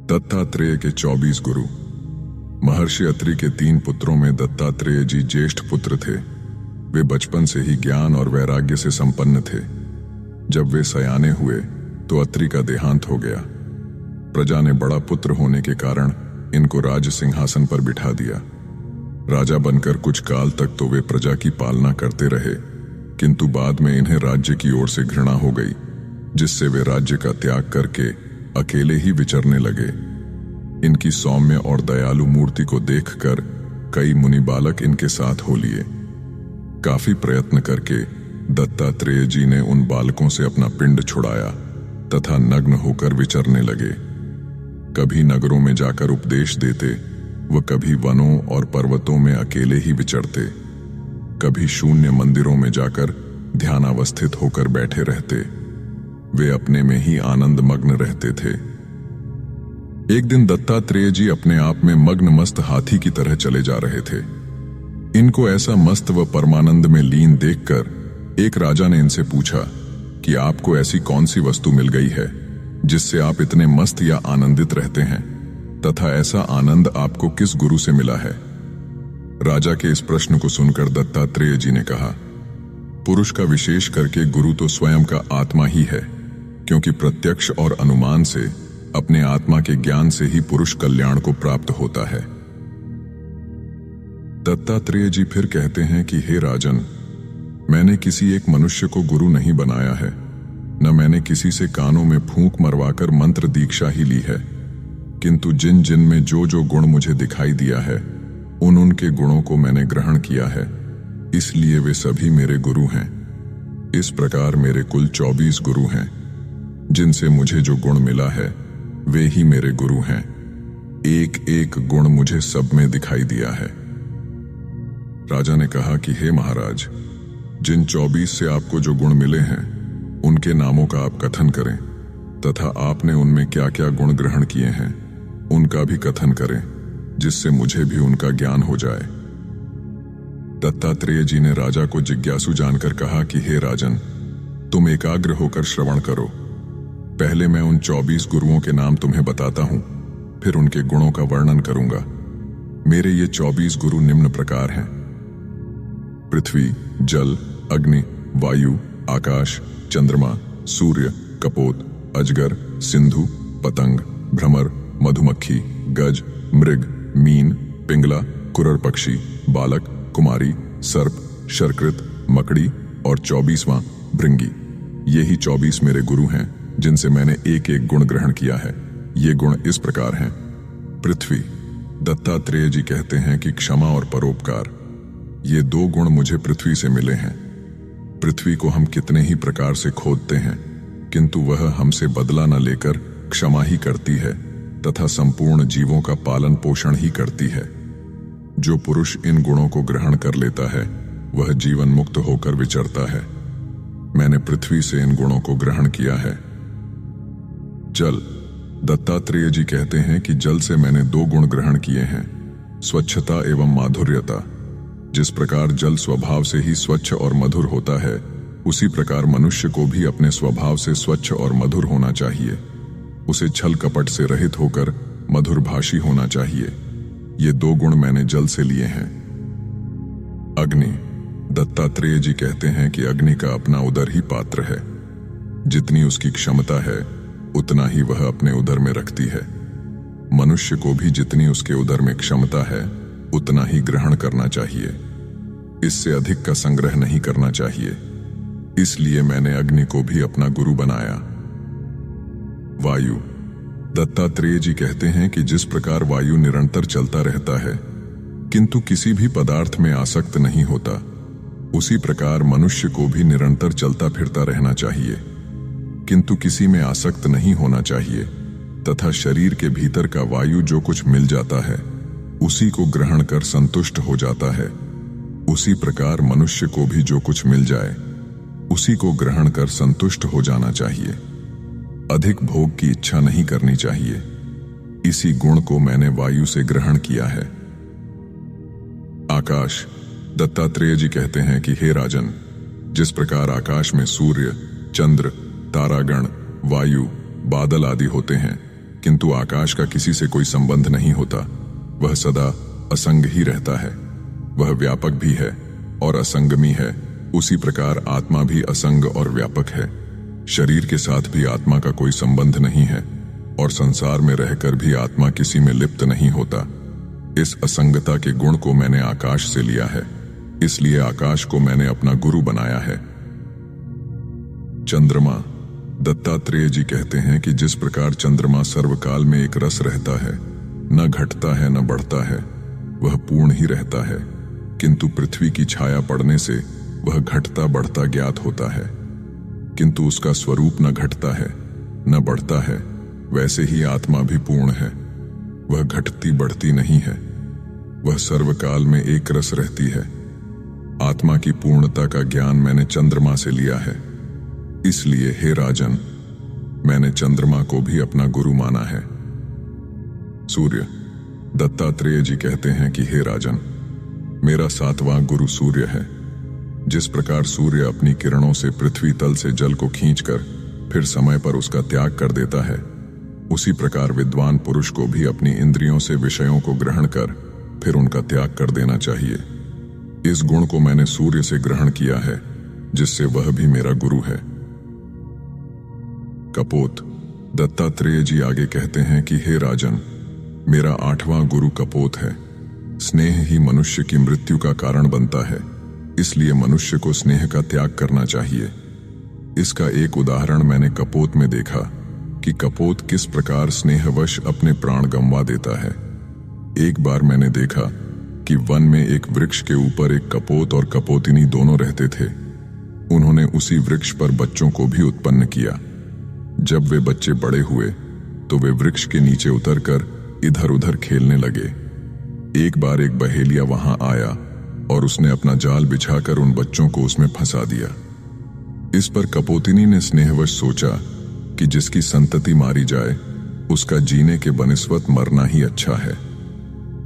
दत्तात्रेय के 24 गुरु। महर्षि अत्रि के 3 पुत्रों में दत्तात्रेय जी ज्येष्ठ पुत्र थे। वे बचपन से ही ज्ञान और वैराग्य से संपन्न थे। जब वे सयाने हुए तो अत्रि का देहांत हो गया। प्रजा ने बड़ा पुत्र होने के कारण इनको राज सिंहासन पर बिठा दिया। राजा बनकर कुछ काल तक तो वे प्रजा की पालना करते रहे, किंतु बाद में इन्हें राज्य की ओर से घृणा हो गई, जिससे वे राज्य का त्याग करके अकेले ही विचरने लगे। इनकी सौम्य और दयालु मूर्ति को देखकर कई मुनि बालक इनके साथ हो लिए। काफी प्रयत्न करके दत्तात्रेय जी ने उन बालकों से अपना पिंड छुड़ाया तथा नग्न होकर विचरने लगे। कभी नगरों में जाकर उपदेश देते, व कभी वनों और पर्वतों में अकेले ही विचरते। कभी शून्य मंदिरों में जाकर ध्यानावस्थित होकर बैठे रहते। वे अपने में ही आनंद मग्न रहते थे। एक दिन दत्तात्रेय जी अपने आप में मग्न मस्त हाथी की तरह चले जा रहे थे। इनको ऐसा मस्त व परमानंद में लीन देखकर एक राजा ने इनसे पूछा कि आपको ऐसी कौन सी वस्तु मिल गई है जिससे आप इतने मस्त या आनंदित रहते हैं, तथा ऐसा आनंद आपको किस गुरु से मिला है? राजा के इस प्रश्न को सुनकर दत्तात्रेय जी ने कहा, पुरुष का विशेष करके गुरु तो स्वयं का आत्मा ही है, क्योंकि प्रत्यक्ष और अनुमान से अपने आत्मा के ज्ञान से ही पुरुष कल्याण को प्राप्त होता है। दत्तात्रेय जी फिर कहते हैं कि हे राजन, मैंने किसी एक मनुष्य को गुरु नहीं बनाया है, न मैंने किसी से कानों में फूंक मरवाकर मंत्र दीक्षा ही ली है, किंतु जिन जिन में जो जो गुण मुझे दिखाई दिया है उन उनके गुणों को मैंने ग्रहण किया है, इसलिए वे सभी मेरे गुरु हैं। इस प्रकार मेरे कुल 24 गुरु हैं। जिनसे मुझे जो गुण मिला है वे ही मेरे गुरु हैं। एक एक गुण मुझे सब में दिखाई दिया है। राजा ने कहा कि हे महाराज, जिन 24 से आपको जो गुण मिले हैं उनके नामों का आप कथन करें, तथा आपने उनमें क्या क्या गुण ग्रहण किए हैं उनका भी कथन करें, जिससे मुझे भी उनका ज्ञान हो जाए। दत्तात्रेय जी ने राजा को जिज्ञासु जानकर कहा कि हे राजन, तुम एकाग्र होकर श्रवण करो। पहले मैं उन 24 गुरुओं के नाम तुम्हें बताता हूं, फिर उनके गुणों का वर्णन करूंगा। मेरे ये 24 गुरु निम्न प्रकार हैं: पृथ्वी, जल, अग्नि, वायु, आकाश, चंद्रमा, सूर्य, कपोत, अजगर, सिंधु, पतंग, भ्रमर, मधुमक्खी, गज, मृग, मीन, पिंगला, कुरर पक्षी, बालक, कुमारी, सर्प, शर्कृत, मकड़ी और 24वां भृंगी। ये ही 24 मेरे गुरु हैं, जिनसे मैंने एक एक गुण ग्रहण किया है। ये गुण इस प्रकार हैं। पृथ्वी, दत्तात्रेय जी कहते हैं कि क्षमा और परोपकार, ये 2 गुण मुझे पृथ्वी से मिले हैं। पृथ्वी को हम कितने ही प्रकार से खोदते हैं, किंतु वह हमसे बदला न लेकर क्षमा ही करती है तथा संपूर्ण जीवों का पालन पोषण ही करती है। जो पुरुष इन गुणों को ग्रहण कर लेता है वह जीवन मुक्त होकर विचरता है। मैंने पृथ्वी से इन गुणों को ग्रहण किया है। जल, दत्तात्रेय जी कहते हैं कि जल से मैंने 2 गुण ग्रहण किए हैं, स्वच्छता एवं माधुर्यता। जिस प्रकार जल स्वभाव से ही स्वच्छ और मधुर होता है, उसी प्रकार मनुष्य को भी अपने स्वभाव से स्वच्छ और मधुर होना चाहिए। उसे छल कपट से रहित होकर मधुरभाषी होना चाहिए। ये 2 गुण मैंने जल से लिए हैं। अग्नि, दत्तात्रेय जी कहते हैं कि अग्नि का अपना उदर ही पात्र है। जितनी उसकी क्षमता है उतना ही वह अपने उदर में रखती है। मनुष्य को भी जितनी उसके उदर में क्षमता है उतना ही ग्रहण करना चाहिए। इससे अधिक का संग्रह नहीं करना चाहिए। इसलिए मैंने अग्नि को भी अपना गुरु बनाया। वायु, दत्तात्रेय जी कहते हैं कि जिस प्रकार वायु निरंतर चलता रहता है किंतु किसी भी पदार्थ में आसक्त नहीं होता, उसी प्रकार मनुष्य को भी निरंतर चलता फिरता रहना चाहिए, किंतु किसी में आसक्त नहीं होना चाहिए, तथा शरीर के भीतर का वायु जो कुछ मिल जाता है उसी को ग्रहण कर संतुष्ट हो जाता है। उसी प्रकार मनुष्य को भी जो कुछ मिल जाए उसी को ग्रहण कर संतुष्ट हो जाना चाहिए। अधिक भोग की इच्छा नहीं करनी चाहिए। इसी गुण को मैंने वायु से ग्रहण किया है। आकाश, दत्तात्रेय जी कहते हैं कि हे राजन, जिस प्रकार आकाश में सूर्य, चंद्र, तारागण, वायु, बादल आदि होते हैं, किंतु आकाश का किसी से कोई संबंध नहीं होता। वह सदा असंग ही रहता है। वह व्यापक भी है और असंगमी है। उसी प्रकार आत्मा भी असंग और व्यापक है। शरीर के साथ भी आत्मा का कोई संबंध नहीं है और संसार में रहकर भी आत्मा किसी में लिप्त नहीं होता। इस असंगता के गुण को मैंने आकाश से लिया है, इसलिए आकाश को मैंने अपना गुरु बनाया है। चंद्रमा। दत्तात्रेय जी कहते हैं कि जिस प्रकार चंद्रमा सर्वकाल में एक रस रहता है, न घटता है न बढ़ता है, वह पूर्ण ही रहता है, किंतु पृथ्वी की छाया पड़ने से वह घटता बढ़ता ज्ञात होता है, किंतु उसका स्वरूप न घटता है न बढ़ता है। वैसे ही आत्मा भी पूर्ण है, वह घटती बढ़ती नहीं है, वह सर्वकाल में एक रस रहती है। आत्मा की पूर्णता का ज्ञान मैंने चंद्रमा से लिया है, इसलिए हे राजन, मैंने चंद्रमा को भी अपना गुरु माना है। सूर्य। दत्तात्रेय जी कहते हैं कि हे राजन, मेरा 7वां गुरु सूर्य है। जिस प्रकार सूर्य अपनी किरणों से पृथ्वी तल से जल को खींचकर फिर समय पर उसका त्याग कर देता है, उसी प्रकार विद्वान पुरुष को भी अपनी इंद्रियों से विषयों को ग्रहण कर फिर उनका त्याग कर देना चाहिए। इस गुण को मैंने सूर्य से ग्रहण किया है, जिससे वह भी मेरा गुरु है। कपोत। दत्तात्रेय जी आगे कहते हैं कि हे राजन, मेरा 8वां गुरु कपोत है। स्नेह ही मनुष्य की मृत्यु का कारण बनता है, इसलिए मनुष्य को स्नेह का त्याग करना चाहिए। इसका एक उदाहरण मैंने कपोत में देखा कि कपोत किस प्रकार स्नेहवश अपने प्राण गंवा देता है। एक बार मैंने देखा कि वन में एक वृक्ष के ऊपर एक कपोत और कपोतिनी दोनों रहते थे। उन्होंने उसी वृक्ष पर बच्चों को भी उत्पन्न किया। जब वे बच्चे बड़े हुए तो वे वृक्ष के नीचे उतरकर इधर उधर खेलने लगे। एक बार एक बहेलिया वहां आया और उसने अपना जाल बिछाकर उन बच्चों को उसमें फंसा दिया। इस पर कपोतिनी ने स्नेहवश सोचा कि जिसकी संतति मारी जाए उसका जीने के बनिस्वत मरना ही अच्छा है।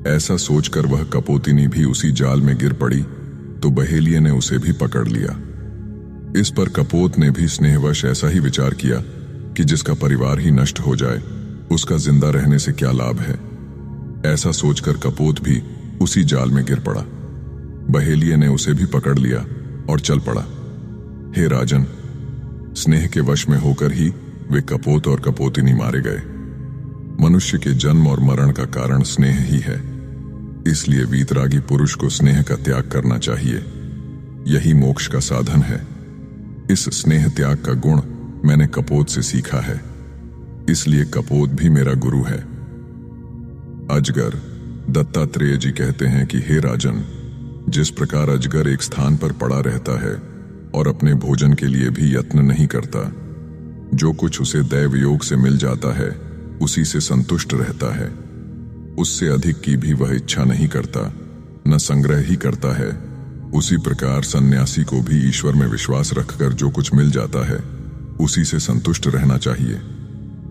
ऐसा सोचकर वह कपोतिनी भी उसी जाल में गिर पड़ी तो बहेलिये ने उसे भी पकड़ लिया। इस पर कपोत ने भी स्नेहवश ऐसा ही विचार किया कि जिसका परिवार ही नष्ट हो जाए उसका जिंदा रहने से क्या लाभ है। ऐसा सोचकर कपोत भी उसी जाल में गिर पड़ा। बहेलिये ने उसे भी पकड़ लिया और चल पड़ा। हे राजन, स्नेह के वश में होकर ही वे कपोत और कपोतिनी मारे गए। मनुष्य के जन्म और मरण का कारण स्नेह ही है, इसलिए वीतरागी पुरुष को स्नेह का त्याग करना चाहिए। यही मोक्ष का साधन है। इस स्नेह त्याग का गुण मैंने कपोत से सीखा है, इसलिए कपोत भी मेरा गुरु है। अजगर। दत्तात्रेय जी कहते हैं कि हे राजन, जिस प्रकार अजगर एक स्थान पर पड़ा रहता है और अपने भोजन के लिए भी यत्न नहीं करता, जो कुछ उसे दैव योग से मिल जाता है उसी से संतुष्ट रहता है, उससे अधिक की भी वह इच्छा नहीं करता, न संग्रह ही करता है, उसी प्रकार सन्यासी को भी ईश्वर में विश्वास रखकर जो कुछ मिल जाता है उसी से संतुष्ट रहना चाहिए।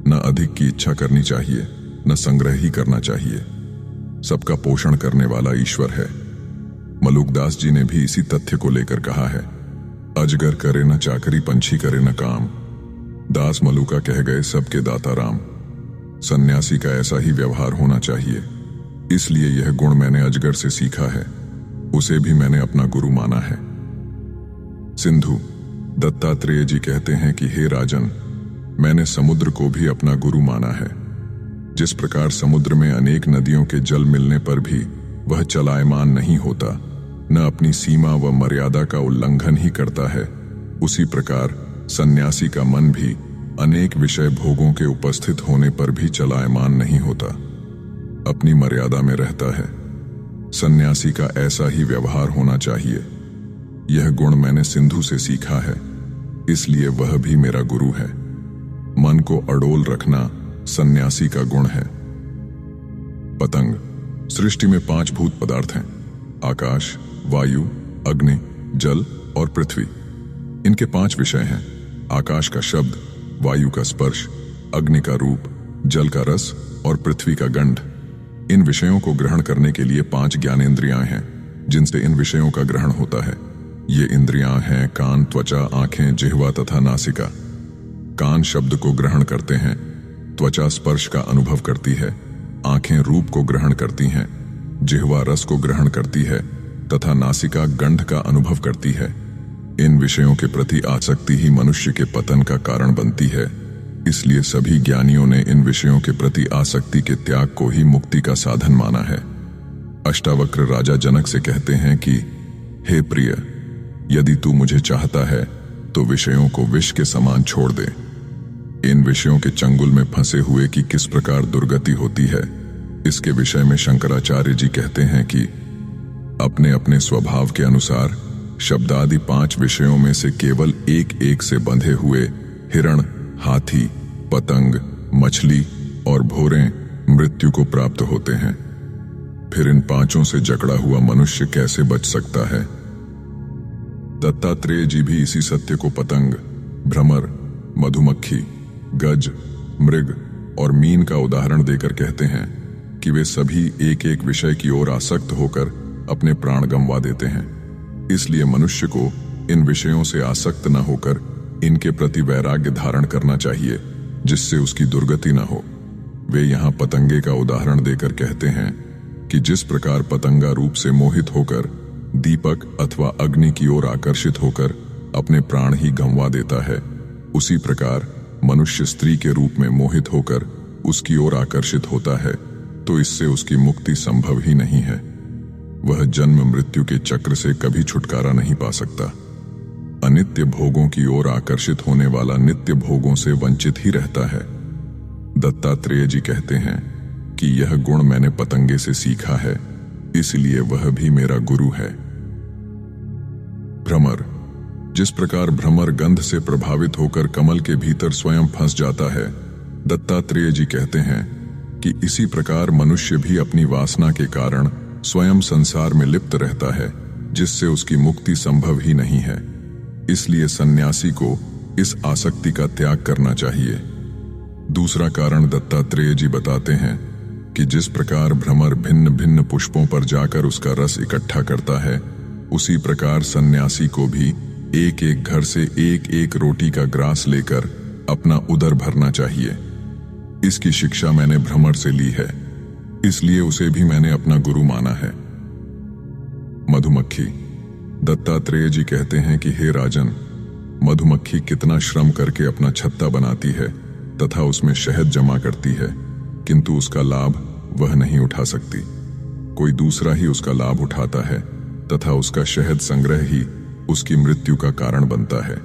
न अधिक की इच्छा करनी चाहिए, न संग्रह ही करना चाहिए। सबका पोषण करने वाला ईश्वर है। मलुकदास जी ने भी इसी तथ्य को लेकर कहा है, अजगर करे न चाकरी, पंछी करे न काम, दास मलुका कह गए सबके दाता राम। सन्यासी का ऐसा ही व्यवहार होना चाहिए, इसलिए यह गुण मैंने अजगर से सीखा है, उसे भी मैंने अपना गुरु माना है। सिंधु। दत्तात्रेय जी कहते हैं कि हे राजन, मैंने समुद्र को भी अपना गुरु माना है। जिस प्रकार समुद्र में अनेक नदियों के जल मिलने पर भी वह चलायमान नहीं होता, न अपनी सीमा व मर्यादा का उल्लंघन ही करता है, उसी प्रकार सन्यासी का मन भी अनेक विषय भोगों के उपस्थित होने पर भी चलायमान नहीं होता, अपनी मर्यादा में रहता है। सन्यासी का ऐसा ही व्यवहार होना चाहिए। यह गुण मैंने सिंधु से सीखा है, इसलिए वह भी मेरा गुरु है। मन को अडोल रखना सन्यासी का गुण है। पतंग। सृष्टि में 5 भूत पदार्थ हैं, आकाश, वायु, अग्नि, जल और पृथ्वी। इनके 5 विषय हैं, आकाश का शब्द, वायु का स्पर्श, अग्नि का रूप, जल का रस और पृथ्वी का गंध। इन विषयों को ग्रहण करने के लिए 5 ज्ञानेंद्रियां हैं, जिनसे इन विषयों का ग्रहण होता है। ये इंद्रियां हैं कान, त्वचा, आंखें, जिह्वा तथा नासिका। कान शब्द को ग्रहण करते हैं, त्वचा स्पर्श का अनुभव करती है, आंखें रूप को ग्रहण करती हैं, जिह्वा रस को ग्रहण करती है तथा नासिका गंध का अनुभव करती है। इन विषयों के प्रति आसक्ति ही मनुष्य के पतन का कारण बनती है। इसलिए सभी ज्ञानियों ने इन विषयों के प्रति आसक्ति के त्याग को ही मुक्ति का साधन माना है। अष्टावक्र राजा जनक से कहते हैं कि हे प्रिय, यदि तू मुझे चाहता है तो विषयों को विष के समान छोड़ दे। इन विषयों के चंगुल में फंसे हुए की किस प्रकार दुर्गति होती है, इसके विषय में शंकराचार्य जी कहते हैं कि अपने अपने स्वभाव के अनुसार शब्दादि 5 विषयों में से केवल एक एक से बंधे हुए हिरण, हाथी, पतंग, मछली और भौरें मृत्यु को प्राप्त होते हैं। फिर इन 5 से जकड़ा हुआ मनुष्य कैसे बच सकता है? दत्तात्रेय जी भी इसी सत्य को पतंग, भ्रमर, मधुमक्खी, गज, मृग और मीन का उदाहरण देकर कहते हैं कि वे सभी एक एक विषय की ओर आसक्त होकर अपने प्राण गंवा देते हैं। इसलिए मनुष्य को इन विषयों से आसक्त न होकर इनके प्रति वैराग्य धारण करना चाहिए, जिससे उसकी दुर्गति न हो। वे यहाँ पतंगे का उदाहरण देकर कहते हैं कि जिस प्रकार पतंगा रूप से मोहित होकर दीपक अथवा अग्नि की ओर आकर्षित होकर अपने प्राण ही गंवा देता है, उसी प्रकार मनुष्य स्त्री के रूप में मोहित होकर उसकी ओर आकर्षित होता है, तो इससे उसकी मुक्ति संभव ही नहीं है। वह जन्म मृत्यु के चक्र से कभी छुटकारा नहीं पा सकता। अनित्य भोगों की ओर आकर्षित होने वाला नित्य भोगों से वंचित ही रहता है। दत्तात्रेय जी कहते हैं कि यह गुण मैंने पतंगे से सीखा है, इसलिए वह भी मेरा गुरु है। भ्रमर, जिस प्रकार भ्रमर गंध से प्रभावित होकर कमल के भीतर स्वयं फंस जाता है, दत्तात्रेय जी कहते हैं कि इसी प्रकार मनुष्य भी अपनी वासना के कारण स्वयं संसार में लिप्त रहता है, जिससे उसकी मुक्ति संभव ही नहीं है। इसलिए सन्यासी को इस आसक्ति का त्याग करना चाहिए। दूसरा कारण दत्तात्रेय जी बताते हैं कि जिस प्रकार भ्रमर भिन्न भिन्न पुष्पों पर जाकर उसका रस इकट्ठा करता है, उसी प्रकार सन्यासी को भी एक एक घर से एक एक रोटी का ग्रास लेकर अपना उदर भरना चाहिए। इसकी शिक्षा मैंने भ्रमर से ली है, इसलिए उसे भी मैंने अपना गुरु माना है। मधुमक्खी, दत्तात्रेय जी कहते हैं कि हे राजन, मधुमक्खी कितना श्रम करके अपना छत्ता बनाती है तथा उसमें शहद जमा करती है, किंतु उसका लाभ वह नहीं उठा सकती। कोई दूसरा ही उसका लाभ उठाता है तथा उसका शहद संग्रह ही उसकी मृत्यु का कारण बनता है।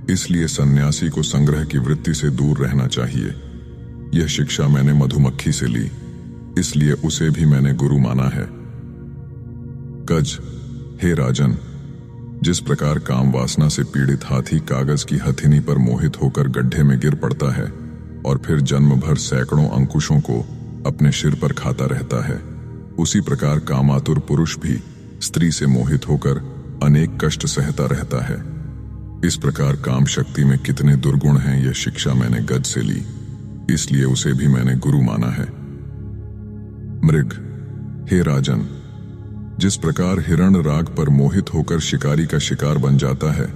इसलिए सन्यासी को संग्रह की वृत्ति से दूर रहना चाहिए। यह शिक्षा मैंने मधुमक्खी से ली, इसलिए उसे भी मैंने गुरु माना है। गज, हे राजन, जिस प्रकार काम वासना से पीड़ित हाथी कागज की हथिनी पर मोहित होकर गड्ढे में गिर पड़ता है और फिर जन्म भर सैकड़ों अंकुशों को अपने सिर पर खाता रहता है, उसी प्रकार कामातुर पुरुष भी स्त्री से मोहित होकर अनेक कष्ट सहता रहता है। इस प्रकार काम शक्ति में कितने दुर्गुण हैं, यह शिक्षा मैंने गज से ली, इसलिए उसे भी मैंने गुरु माना है। मृग, हे राजन, जिस प्रकार हिरण राग पर मोहित होकर शिकारी का शिकार बन जाता है,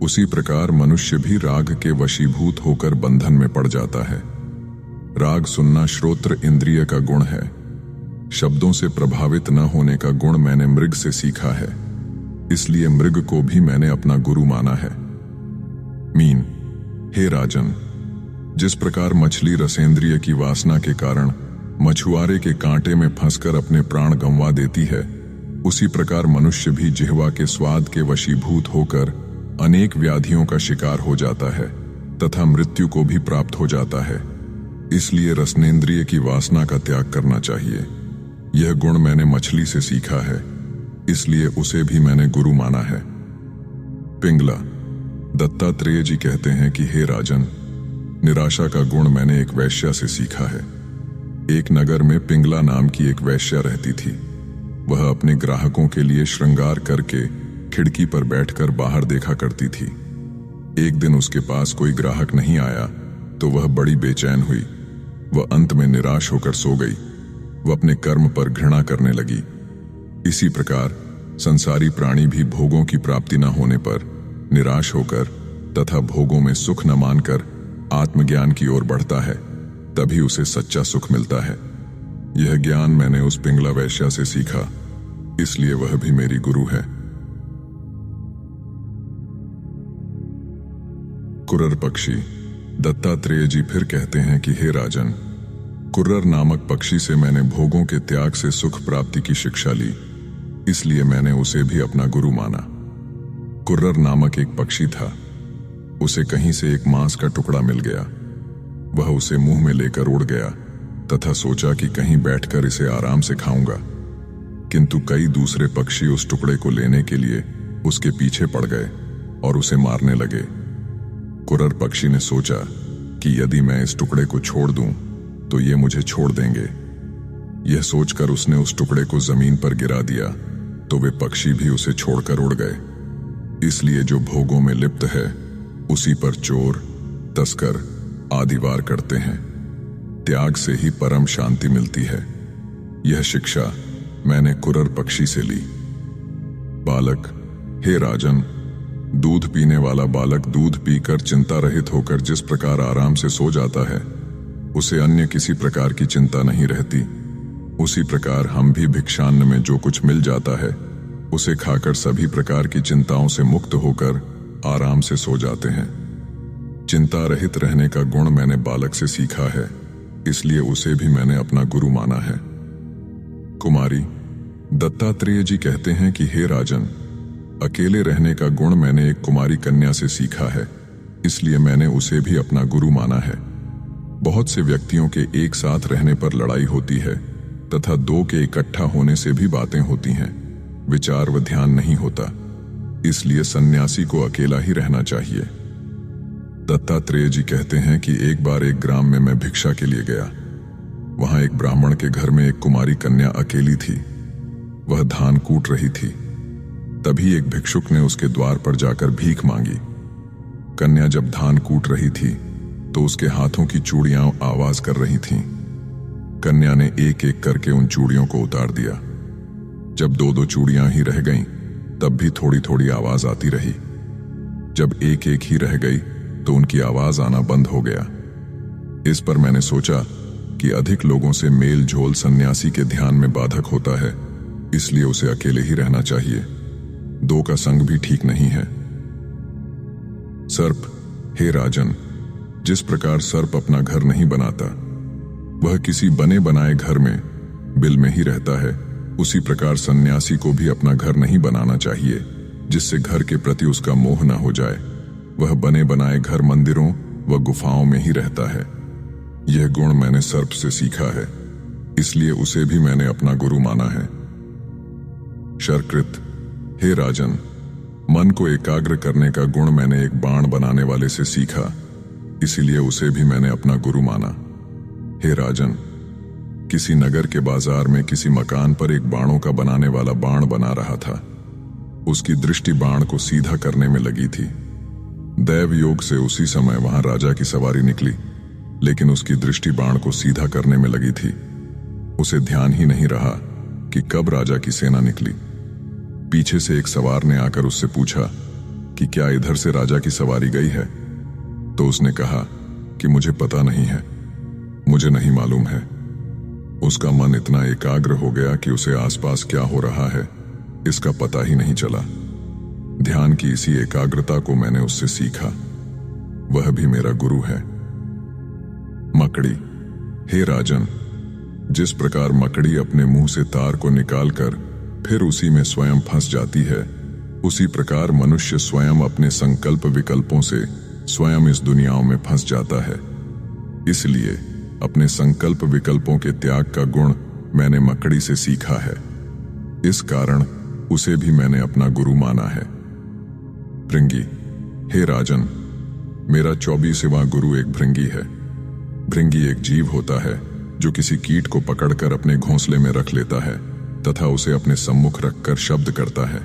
उसी प्रकार मनुष्य भी राग के वशीभूत होकर बंधन में पड़ जाता है। राग सुनना श्रोत्र इंद्रिय का गुण है। शब्दों से प्रभावित न होने का गुण मैंने मृग से सीखा है, इसलिए मृग को भी मैंने अपना गुरु माना है। मीन, हे राजन, जिस प्रकार मछली रसेंद्रिय की वासना के कारण मछुआरे के कांटे में फंसकर अपने प्राण गंवा देती है, उसी प्रकार मनुष्य भी जिह्वा के स्वाद के वशीभूत होकर अनेक व्याधियों का शिकार हो जाता है तथा मृत्यु को भी प्राप्त हो जाता है। इसलिए रसनेंद्रिय की वासना का त्याग करना चाहिए। यह गुण मैंने मछली से सीखा है, इसलिए उसे भी मैंने गुरु माना है। पिंगला, दत्तात्रेय जी कहते हैं कि हे राजन, निराशा का गुण मैंने एक वैश्या से सीखा है। एक नगर में पिंगला नाम की एक वैश्या रहती थी। वह अपने ग्राहकों के लिए श्रृंगार करके खिड़की पर बैठकर बाहर देखा करती थी। एक दिन उसके पास कोई ग्राहक नहीं आया तो वह बड़ी बेचैन हुई। वह अंत में निराश होकर सो गई। वह अपने कर्म पर घृणा करने लगी। इसी प्रकार संसारी प्राणी भी भोगों की प्राप्ति न होने पर निराश होकर तथा भोगों में सुख न मानकर आत्मज्ञान की ओर बढ़ता है। तभी उसे सच्चा सुख मिलता है। यह ज्ञान मैंने उस पिंगला वैश्या से सीखा, इसलिए वह भी मेरी गुरु है। कुर्रर पक्षी। दत्तात्रेय जी फिर कहते हैं कि हे राजन, कुर्रर नामक पक्षी से मैंने भोगों के त्याग से सुख प्राप्ति की शिक्षा ली, इसलिए मैंने उसे भी अपना गुरु माना। कुर्रर नामक एक पक्षी था। उसे कहीं से एक मांस का टुकड़ा मिल गया। वह उसे मुंह में लेकर उड़ गया तथा सोचा कि कहीं बैठकर इसे आराम से खाऊंगा, किंतु कई दूसरे पक्षी उस टुकड़े को लेने के लिए उसके पीछे पड़ गए और उसे मारने लगे। कुर्रर पक्षी ने सोचा कि यदि मैं इस टुकड़े को छोड़ दूं तो ये मुझे छोड़ देंगे। यह सोचकर उसने उस टुकड़े को जमीन पर गिरा दिया तो वे पक्षी भी उसे छोड़कर उड़ गए। इसलिए जो भोगों में लिप्त है उसी पर चोर, तस्कर आदि वार करते हैं। त्याग से ही परम शांति मिलती है। यह शिक्षा मैंने कुर्रर पक्षी से ली। बालक। हे राजन, दूध पीने वाला बालक दूध पीकर चिंता रहित होकर जिस प्रकार आराम से सो जाता है, उसे अन्य किसी प्रकार की चिंता नहीं रहती। उसी प्रकार हम भी भिक्षान्न में जो कुछ मिल जाता है उसे खाकर सभी प्रकार की चिंताओं से मुक्त होकर आराम से सो जाते हैं। चिंता रहित रहने का गुण मैंने बालक से सीखा है, इसलिए उसे भी मैंने अपना गुरु माना है। कुमारी। दत्तात्रेय जी कहते हैं कि हे राजन, अकेले रहने का गुण मैंने एक कुमारी कन्या से सीखा है, इसलिए मैंने उसे भी अपना गुरु माना है। बहुत से व्यक्तियों के एक साथ रहने पर लड़ाई होती है तथा दो के इकट्ठा होने से भी बातें होती हैं, विचार व ध्यान नहीं होता। इसलिए सन्यासी को अकेला ही रहना चाहिए। दत्तात्रेय जी कहते हैं कि एक बार एक ग्राम में मैं भिक्षा के लिए गया। वहां एक ब्राह्मण के घर में एक कुमारी कन्या अकेली थी। वह धान कूट रही थी। तभी एक भिक्षुक ने उसके द्वार पर जाकर भीख मांगी। कन्या जब धान कूट रही थी तो उसके हाथों की चूड़ियां आवाज कर रही थीं। कन्या ने एक एक करके उन चूड़ियों को उतार दिया। जब दो दो चूड़ियां ही रह गईं, तब भी थोड़ी थोड़ी आवाज आती रही। जब एक एक ही रह गई तो उनकी आवाज आना बंद हो गया। इस पर मैंने सोचा कि अधिक लोगों से मेल झोल सन्यासी के ध्यान में बाधक होता है, इसलिए उसे अकेले ही रहना चाहिए। दो का संग भी ठीक नहीं है। सर्प। हे राजन, जिस प्रकार सर्प अपना घर नहीं बनाता, वह किसी बने बनाए घर में बिल में ही रहता है, उसी प्रकार सन्यासी को भी अपना घर नहीं बनाना चाहिए जिससे घर के प्रति उसका मोह न हो जाए। वह बने बनाए घर मंदिरों व गुफाओं में ही रहता है। यह गुण मैंने सर्प से सीखा है, इसलिए उसे भी मैंने अपना गुरु माना है। शरकृत। हे राजन, मन को एकाग्र करने का गुण मैंने एक बाण बनाने वाले से सीखा, इसीलिए उसे भी मैंने अपना गुरु माना। हे राजन, किसी नगर के बाजार में किसी मकान पर एक बाणों का बनाने वाला बाण बना रहा था। उसकी दृष्टि बाण को सीधा करने में लगी थी। दैव योग से उसी समय वहां राजा की सवारी निकली, लेकिन उसकी दृष्टि बाण को सीधा करने में लगी थी। उसे ध्यान ही नहीं रहा कि कब राजा की सेना निकली। पीछे से एक सवार ने आकर उससे पूछा कि क्या इधर से राजा की सवारी गई है? तो उसने कहा कि मुझे पता नहीं है, मुझे नहीं मालूम है। उसका मन इतना एकाग्र हो गया कि उसे आसपास क्या हो रहा है इसका पता ही नहीं चला। ध्यान की इसी एकाग्रता को मैंने उससे सीखा। वह भी मेरा गुरु है। मकड़ी। हे राजन, जिस प्रकार मकड़ी अपने मुंह से तार को निकालकर फिर उसी में स्वयं फंस जाती है, उसी प्रकार मनुष्य स्वयं अपने संकल्प विकल्पों से स्वयं इस दुनियाओं में फंस जाता है। इसलिए अपने संकल्प विकल्पों के त्याग का गुण मैंने मकड़ी से सीखा है। इस कारण उसे भी मैंने अपना गुरु माना है। भृंगी। हे राजन, मेरा 24वां गुरु एक भृंगी है। भृंगी एक जीव होता है जो किसी कीट को पकड़कर अपने घोंसले में रख लेता है तथा उसे अपने सम्मुख रखकर शब्द करता है।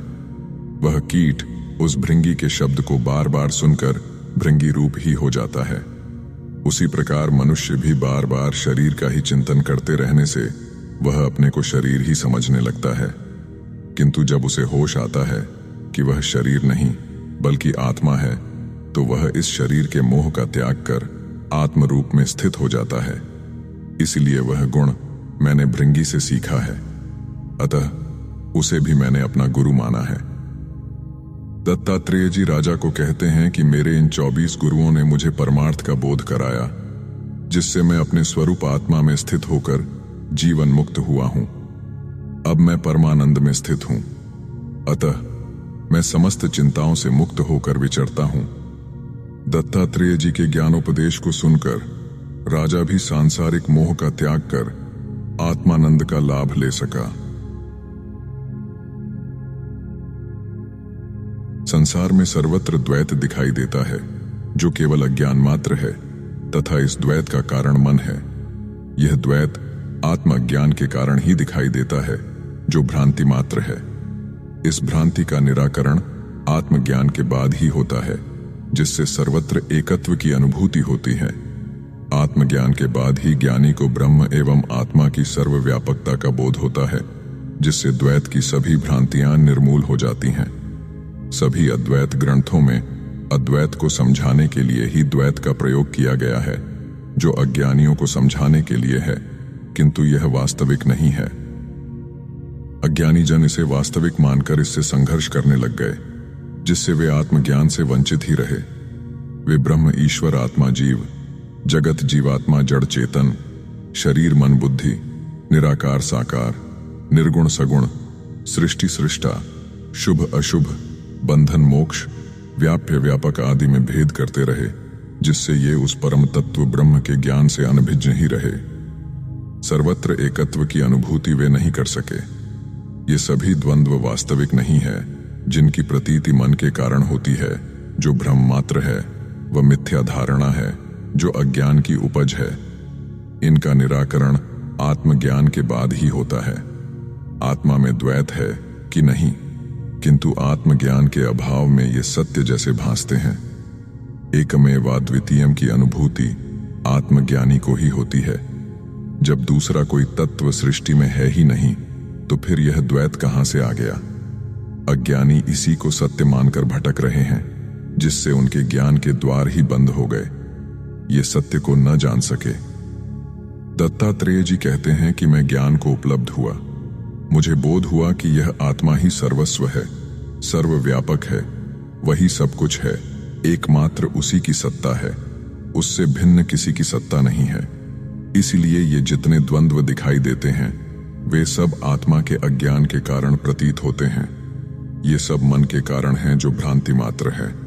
वह कीट उस भृंगी के शब्द को बार बार सुनकर भृंगी रूप ही हो जाता है। उसी प्रकार मनुष्य भी बार बार शरीर का ही चिंतन करते रहने से वह अपने को शरीर ही समझने लगता है, किंतु जब उसे होश आता है कि वह शरीर नहीं बल्कि आत्मा है, तो वह इस शरीर के मोह का त्याग कर आत्म रूप में स्थित हो जाता है। इसलिए वह गुण मैंने भृंगी से सीखा है, अतः उसे भी मैंने अपना गुरु माना है। दत्तात्रेय जी राजा को कहते हैं कि मेरे इन 24 गुरुओं ने मुझे परमार्थ का बोध कराया, जिससे मैं अपने स्वरूप आत्मा में स्थित होकर जीवन मुक्त हुआ हूं। अब मैं परमानंद में स्थित हूं, अतः मैं समस्त चिंताओं से मुक्त होकर विचरता हूं। दत्तात्रेय जी के ज्ञानोपदेश को सुनकर राजा भी सांसारिक मोह का त्याग कर आत्मानंद का लाभ ले सका। संसार में सर्वत्र द्वैत दिखाई देता है, जो केवल अज्ञान मात्र है, तथा इस द्वैत का कारण मन है। यह द्वैत आत्मज्ञान के कारण ही दिखाई देता है, जो भ्रांति मात्र है। इस भ्रांति का निराकरण आत्मज्ञान के बाद ही होता है, जिससे सर्वत्र एकत्व की अनुभूति होती है। आत्मज्ञान के बाद ही ज्ञानी को ब्रह्म एवं आत्मा की सर्वव्यापकता का बोध होता है, जिससे द्वैत की सभी भ्रांतियां निर्मूल हो जाती हैं। सभी अद्वैत ग्रंथों में अद्वैत को समझाने के लिए ही द्वैत का प्रयोग किया गया है, जो अज्ञानियों को समझाने के लिए है, किंतु यह वास्तविक नहीं है। अज्ञानी जन इसे वास्तविक मानकर इससे संघर्ष करने लग गए, जिससे वे आत्मज्ञान से वंचित ही रहे। वे ब्रह्म ईश्वर आत्मा जीव, जगत जीवात्मा जड़ चेतन, शरीर मन बुद्धि, निराकार साकार, निर्गुण सगुण, सृष्टि सृष्टा, शुभ अशुभ, बंधन मोक्ष, व्याप्य व्यापक आदि में भेद करते रहे, जिससे ये उस परम तत्व ब्रह्म के ज्ञान से अनभिज्ञ ही रहे। सर्वत्र एकत्व की अनुभूति वे नहीं कर सके। ये सभी द्वंद्व वास्तविक नहीं है, जिनकी प्रतीति मन के कारण होती है, जो भ्रम मात्र है, वह मिथ्या धारणा है, जो अज्ञान की उपज है। इनका निराकरण आत्मज्ञान के बाद ही होता है। आत्मा में द्वैत है कि नहीं, किंतु आत्मज्ञान के अभाव में ये सत्य जैसे भासते हैं। एकमेवाद्वितीयम की अनुभूति आत्मज्ञानी को ही होती है। जब दूसरा कोई तत्व सृष्टि में है ही नहीं, तो फिर यह द्वैत कहां से आ गया? अज्ञानी इसी को सत्य मानकर भटक रहे हैं, जिससे उनके ज्ञान के द्वार ही बंद हो गए। ये सत्य को न जान सके। दत्तात्रेय जी कहते हैं कि मैं ज्ञान को उपलब्ध हुआ। मुझे बोध हुआ कि यह आत्मा ही सर्वस्व है, सर्वव्यापक है, वही सब कुछ है, एकमात्र उसी की सत्ता है, उससे भिन्न किसी की सत्ता नहीं है। इसलिए ये जितने द्वंद्व दिखाई देते हैं, वे सब आत्मा के अज्ञान के कारण प्रतीत होते हैं। ये सब मन के कारण हैं, जो भ्रांति मात्र है।